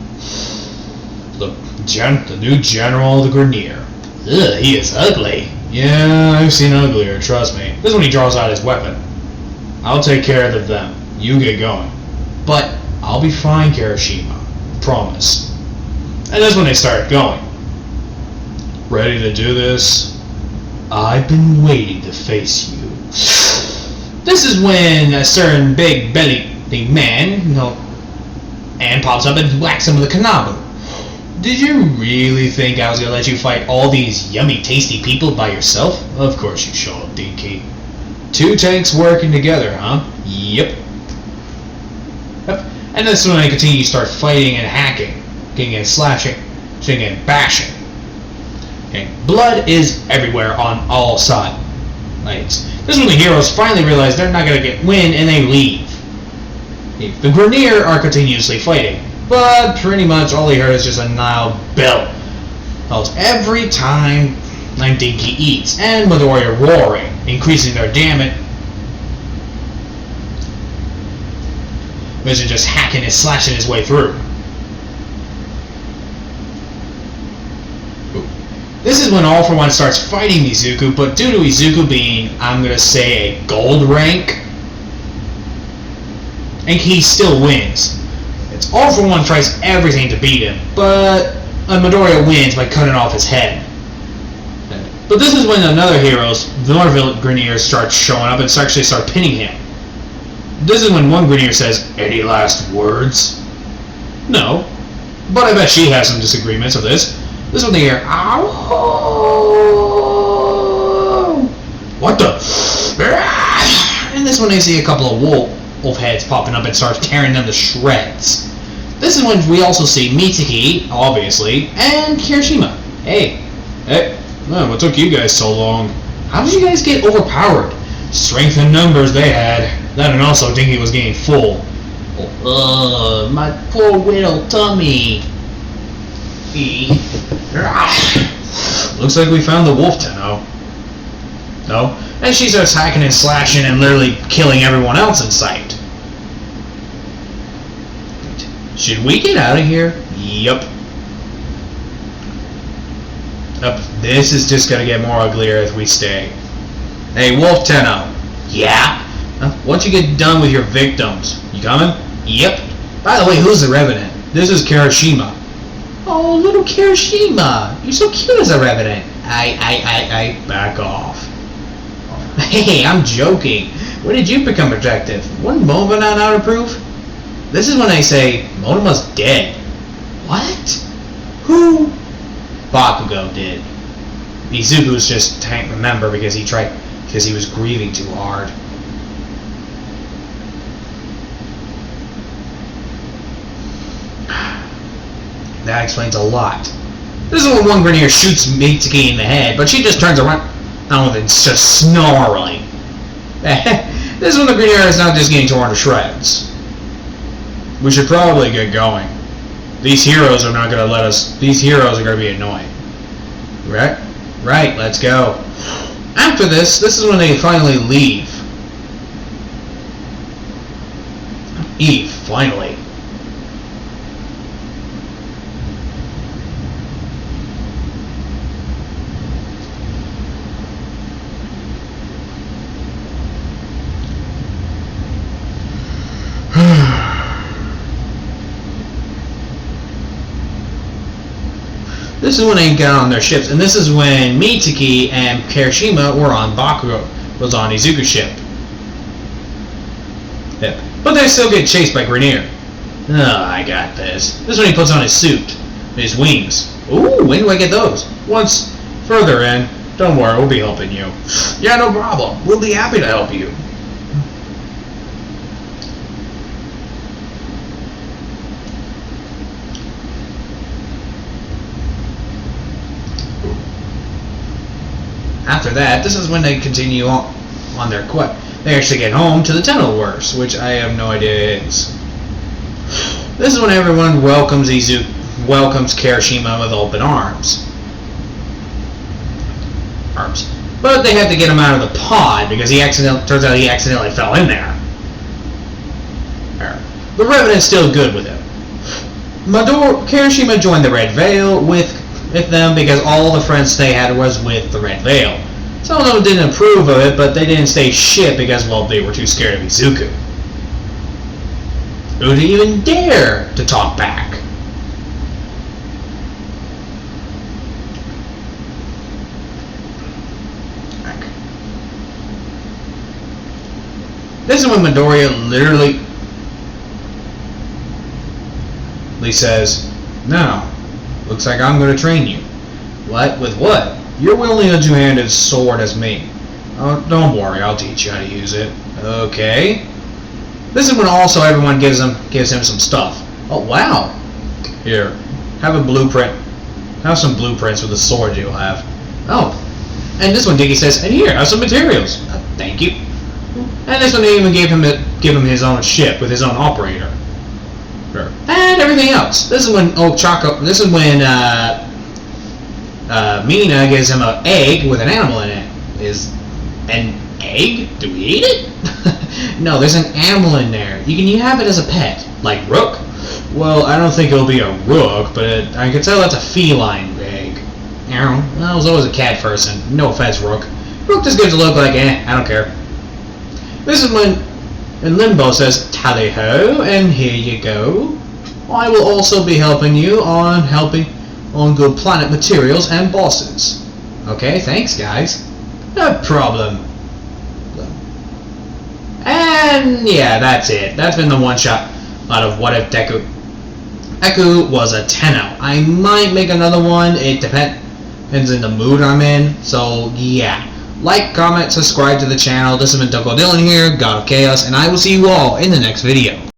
The new general of the Grenier. Ugh, he is ugly. Yeah, I've seen uglier, trust me. This is when he draws out his weapon. I'll take care of them. You get going. But I'll be fine, Kirishima. Promise. And that's when they start going. Ready to do this? I've been waiting to face you. This is when a certain big belly man, and pops up and whacks him with a kanabu. Did you really think I was gonna let you fight all these yummy, tasty people by yourself? Of course you showed, Dinky. 2 tanks working together, huh? Yep. And this is when I continue to start fighting and hacking, kicking and slashing, and bashing. Okay. Blood is everywhere on all sides. This is when the heroes finally realize they're not gonna win and they leave. The Grenier are continuously fighting, but pretty much all he heard is just a loud bell. Every time Dinky eats, and Midoriya roaring, increasing their damage. Wizard just hacking and slashing his way through. This is when All For One starts fighting Izuku, but due to Izuku being, I'm gonna say, a gold rank, and he still wins. It's All For One tries everything to beat him, but Midoriya wins by cutting off his head. But this is when another heroes, the Norville Grenier, starts showing up and actually start pinning him. This is when one Grenier says, "Any last words?" No, but I bet she has some disagreements of this. This one they hear, "Ow!" What the? And this one they see a couple of wolf heads popping up and start tearing them to shreds. This is when we also see Mitsuki, obviously, and Kirishima. Hey, man, what took you guys so long? How did you guys get overpowered? Strength in numbers they had. That and also Dinky was getting full. My poor little tummy. Looks like we found the wolf Tenno. No? And she starts hacking and slashing and literally killing everyone else in sight. Should we get out of here? Yup. This is just gonna get more uglier as we stay. Hey, Wolf Tenno. Yeah? Once you get done with your victims, you coming? Yep. By the way, who's the Revenant? This is Kirishima. Oh, little Kirishima. You're so cute as a Revenant. I back off. Hey, I'm joking. When did you become protective? Wasn't Momo not out of proof? This is when I say, Monoma's dead. What? Who? Bakugo did. Izuku's just can't remember because he was grieving too hard. That explains a lot. This is when one Grenier shoots Mitsuki in the head, but she just turns around and it's just snarling. This is when the Grenier is not just getting torn to shreds. We should probably get going. These heroes are not going to let us. These heroes are going to be annoying. Right, let's go. After this is when they finally leave. Eve, finally. This is when they got on their ships, and this is when Mitsuki and Kirishima were on Bakugo, was on Izuku's ship. Yep. But they still get chased by Grenier. Oh, I got this. This is when he puts on his suit, his wings. Ooh, when do I get those? Once further in. Don't worry, we'll be helping you. Yeah, no problem. We'll be happy to help you. After that, this is when they continue on their quest. They actually get home to the Tennoverse, which I have no idea is. This is when everyone welcomes Kirishima with open arms. But they have to get him out of the pod because turns out he accidentally fell in there. The Revenant's still good with him. Kirishima joined the Red Veil with them because all the friends they had was with the Red Veil. Some of them didn't approve of it, but they didn't stay shit because, well, they were too scared of Izuku. Who would even dare to talk back? This is when Midoriya literally says, "Now, looks like I'm going to train you." What? With what? You're wielding a two-handed sword as me. Oh, don't worry, I'll teach you how to use it. Okay. This is when also everyone gives him some stuff. Oh wow! Here, have a blueprint. Have some blueprints with the sword you'll have. Oh, and this one Diggy says, "And here, have some materials." Thank you. And this one they even give him his own ship with his own operator. Sure. And everything else. This is when This is when Mina gives him an egg with an animal in it. Is an egg? Do we eat it? No, there's an animal in there. You have it as a pet, like Rook. Well, I don't think it'll be a Rook, but I can tell that's a feline egg. Well, I was always a cat person. No offense, Rook. Rook just gives a look like, I don't care. This is when Limbo says, "Tally ho, and here you go. I will also be helping you on good planet materials and bosses." Okay, thanks guys. No problem. And yeah, that's it. That's been the one shot out of What If Deku was a 10-out. I might make another one. It depends on the mood I'm in. So yeah. Like, comment, subscribe to the channel. This has been Dylan here, God of Chaos, and I will see you all in the next video.